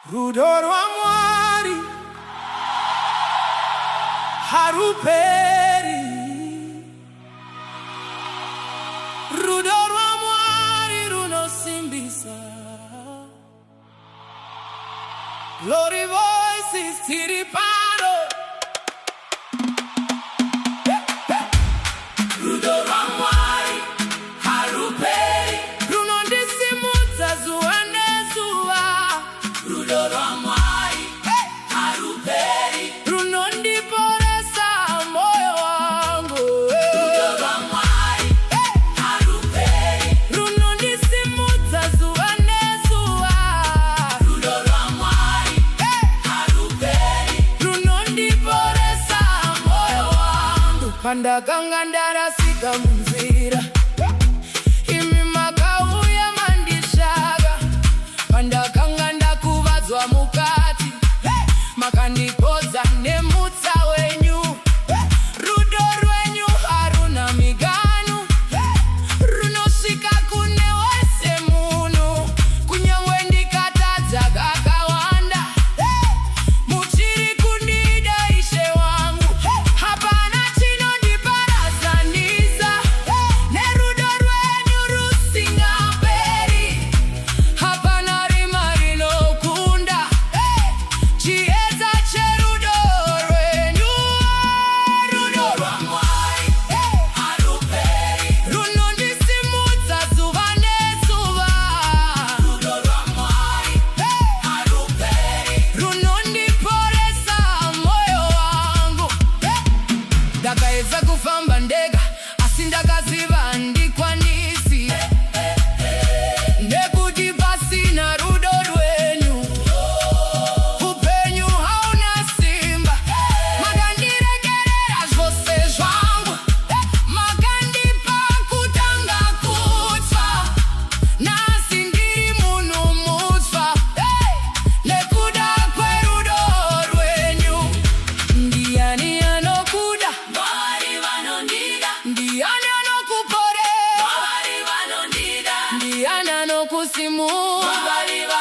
Rudo rwa Mwari haruperi. Rudo rwa Mwari runosimbisa. Glory voices tiripano. Rudo rwa Mwari haruperi. Runondisimudza zuva nezuva. Rudo rwa Mwari haruperi. Runondiporesa moyo wangu. Rudo rwa Mwari haruperi. Runondisimudza zuva nezuva. Rudo rwa Mwari haruperi. Runondiporesa moyo wangu. Pandakanga ndarasika munzira, imi makauya mandishaga. Pandakanga ndakuvadzwa mukati, makandipodza nemutsa wenyu. Rudo rwenyu haruna miganu, runosvika kune wese munhu. Kunyangwe ndikatadza kakawanda, muchiri kundida Ishe wangu. Hapana chinondiparadza nerudo rwenyu rusingaperi. Hapana rima rinokunda chiedza cherudo rwenyu. Rudo rwa Mwari haruperi. Runondisimudza zuva nezuva. Rudo rwa Mwari haruperi. Runondiporesa moyo wangu. Ndakaedza kufamba ndega, asi ndakaziva handikwanisi, nekuti pasina rudo rwenyu upenyu hauna simba. Makandiregerera zvose zvangu, makandipa kutanga kutsva. Nhasi ndiri munhu mutsva nekuda kwerudo rwenyu. Ndiani anokuda? Mwari vanondida. Ndiani anokuporesa? Mwari vanondida. Ndiani anokusimudza? Mwari vanondida.